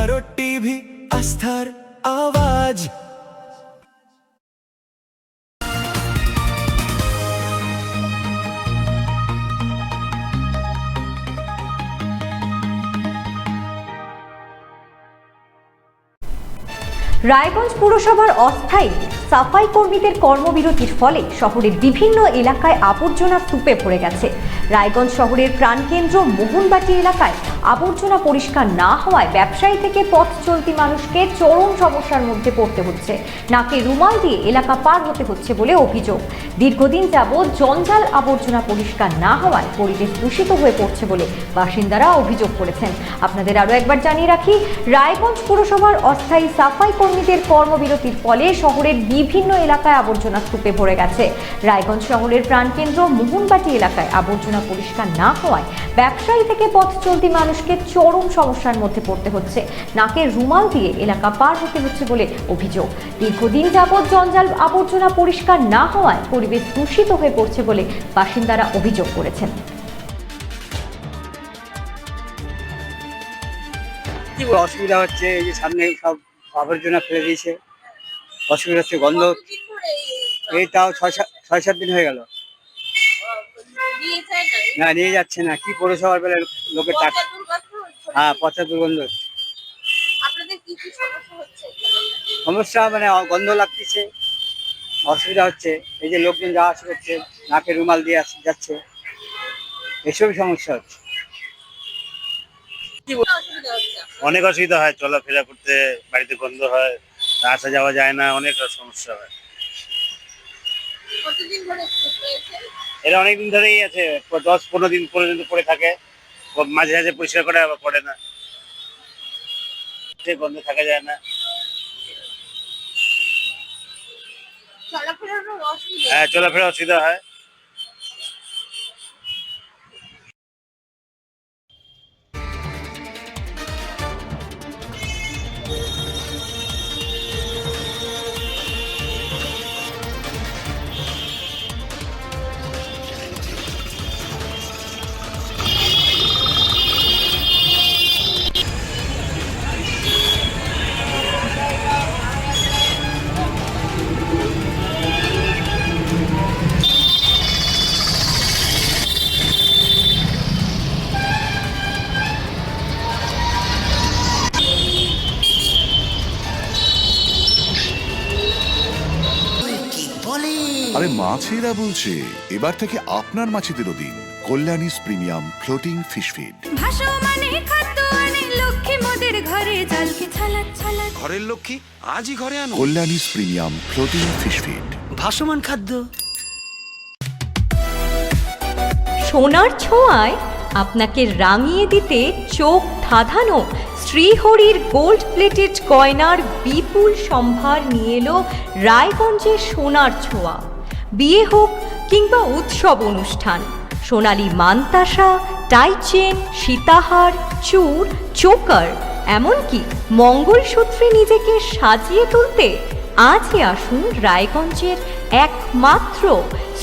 Bharat TV, আস্থার আওয়াজ। রায়গঞ্জ পুরসভার অস্থায়ী সাফাই কর্মীদের কর্মবিরতির ফলে শহরের বিভিন্ন এলাকায় আবর্জনা স্তূপে ভরে গেছে। রায়গঞ্জ শহরের প্রাণকেন্দ্র মোহনবাটি এলাকায় আবর্জনা পরিষ্কার না হওয়ায় ব্যবসায়ী থেকে পথ চলতি মানুষকে চরম সমস্যার মধ্যে পড়তে হচ্ছে। নাকে রুমাল দিয়ে এলাকা পার হতে হচ্ছে বলে অভিযোগ। দীর্ঘদিন যাবৎ জঞ্জাল আবর্জনা পরিষ্কার না হওয়ায় পরিবেশ দূষিত হয়ে পড়ছে বলে বাসিন্দারা অভিযোগ করেছেন। আপনাদের আরও একবার জানিয়ে রাখি, রায়গঞ্জ পুরসভার অস্থায়ী সাফাই কর্মীদের কর্মবিরতির ফলে শহরের বিভিন্ন এলাকায় আবর্জনা স্তূপে ভরে গেছে। রায়গঞ্জ শহরের প্রাণকেন্দ্র মোহনবাটি এলাকায় আবর্জনা পরিষ্কার না হওয়ায় ব্যবসায়ী থেকে পথ চলতি মানুষকে চরম সমস্যার মধ্যে পড়তে হচ্ছে। নাকে রুমাল দিয়ে এলাকা পার হতে হচ্ছে বলে অভিযোগ। দীর্ঘদিন যাবৎ জঞ্জাল আবর্জনা পরিষ্কার না হওয়ায় পরিবেশ দূষিত হয়ে পড়ছে বলে বাসিন্দারা অভিযোগ করেছেন। কি অসুবিধা হচ্ছে, এই যে সামনে সব আবর্জনা ফেলে দিয়েছে, অসুবিধা হচ্ছে, গন্ধ। এই তাও 6-7 দিন হয়ে গেল, না নিয়ে যাচ্ছে না। কি পৌরসভার বেলা লোকের টাকা, হ্যাঁ পচা দুর্গন্ধ। সমস্যা মানে গন্ধ লাগতেছে, অসুবিধা হচ্ছে। এই যে লোকজন যাওয়া আসা করছে, নাকে রুমাল দিয়ে যাচ্ছে, এসবই সমস্যা হচ্ছে। অনেক অসুবিধা হয়, চলাফেরা করতে, বাড়িতে গন্ধ হয়, আসা যাওয়া যায় না, অনেক সমস্যা হয়। এটা অনেকদিন ধরেই আছে, 10-15 দিন পর্যন্ত পড়ে থাকে। মাঝে মাঝে পরিষ্কার করে আবার পড়ে না, গন্ধ থাকা যায় না। হ্যাঁ, চলাফেরা অসুবিধা হয়। আরে মাছেরা বলছে, এবার থেকে আপনার মাছেদেরও দিন কল্যাণীস প্রিমিয়াম ফ্লোটিং ফিশ ফিড। ঘরের লক্ষ্মী আজই ঘরে আনো কল্যাণীস প্রিমিয়াম ফ্লোটিং ফিশ ফিড, ভাসমান খাদ্য। সোনার ছোঁয়ায় আপনাকে রাঙিয়ে দিতে চোখ ধাঁধানো শ্রীহরির গোল্ড প্লেটেড গয়নার বিপুল সম্ভার নিয়ে এলো রায়গঞ্জের সোনার ছোঁয়া। বিয়ে হোক কিংবা উৎসব অনুষ্ঠান, সোনালী মানতাসা, টাইচেন, সীতাহার, চূড়, চোকার, এমনকি মঙ্গলসূত্রে নিজেকে সাজিয়ে তুলতে আজই আসুন রায়গঞ্জের একমাত্র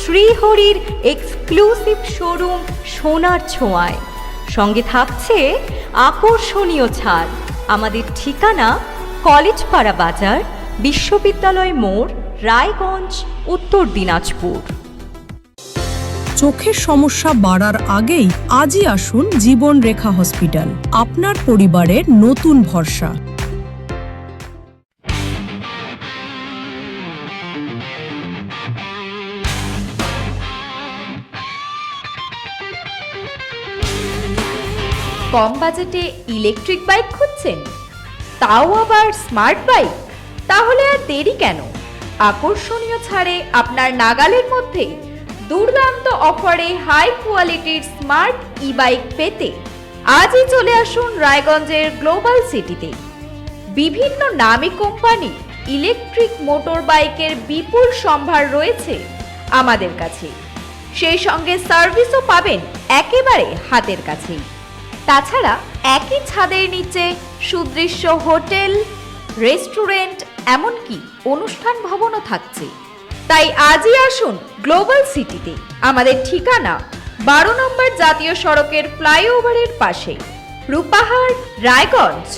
শ্রীহরির এক্সক্লুসিভ শোরুম সোনার ছোঁয়ায়। সঙ্গে থাকছে আকর্ষণীয় ছাড়। আমাদের ঠিকানা কলেজপাড়া বাজার, বিশ্ববিদ্যালয় মোড়, রায়গঞ্জ, উত্তর দিনাজপুর। চোখের সমস্যা বাড়ার আগেই আজই আসুন জীবন রেখা হসপিটাল, আপনার পরিবারের নতুন ভরসা। কম বাজেটে ইলেকট্রিক বাইক খুঁজছেন, তাও আবার স্মার্ট বাইক? তাহলে আর দেরি কেন? আকর্ষণীয় ছাড়ে আপনার নাগালের মধ্যেই দুর্দান্ত অফারে হাই কোয়ালিটির স্মার্ট ই বাইক পেতে আজই চলে আসুন রায়গঞ্জের গ্লোবাল সিটিতে। বিভিন্ন নামী কোম্পানি ইলেকট্রিক মোটর বাইকের বিপুল সম্ভার রয়েছে আমাদের কাছে। সেই সঙ্গে সার্ভিসও পাবেন একেবারে হাতের কাছেই। তাছাড়া একই ছাদের নিচে সুদৃশ্য হোটেল, রেস্টুরেন্ট, এমনকি অনুষ্ঠান ভবনও থাকছে। তাই আজই আসুন গ্লোবাল সিটিতে। আমাদের ঠিকানা 12 নম্বর জাতীয় সড়কের ফ্লাইওভারের পাশে, রূপাহার, রায়গঞ্জ,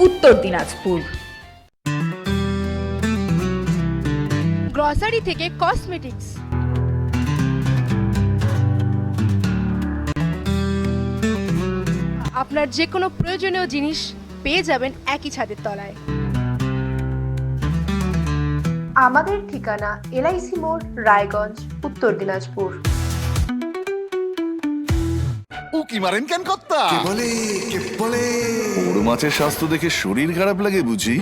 উত্তর দিনাজপুর। গ্রসারি থেকে কসমেটিক্স, আপনার যে কোনো প্রয়োজনীয় জিনিস পেয়ে যাবেন একই ছাদের তলায়। আমাদের ঠিকানা এলআইসি মোড়, রায়গঞ্জ, উত্তর দিনাজপুর। উকি মারেন কেন কর্তা? বড় মাছের স্বাস্থ্য দেখে শরীর খারাপ লাগে বুঝি?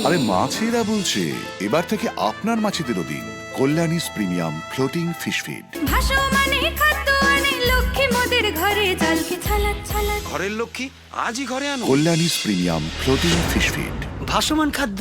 আরে মাছেরা বলছে এবার থেকে আপনার মাছেদেরও দিন কল্যাণীস প্রিমিয়াম ফ্লোটিং ফিশ ফিড। ঘরের লক্ষ্মী আজই ঘরে আনো। কল্যাণীস প্রিমিয়াম ফ্লোটিং ফিশ ফিড। ভাসমান খাদ্য।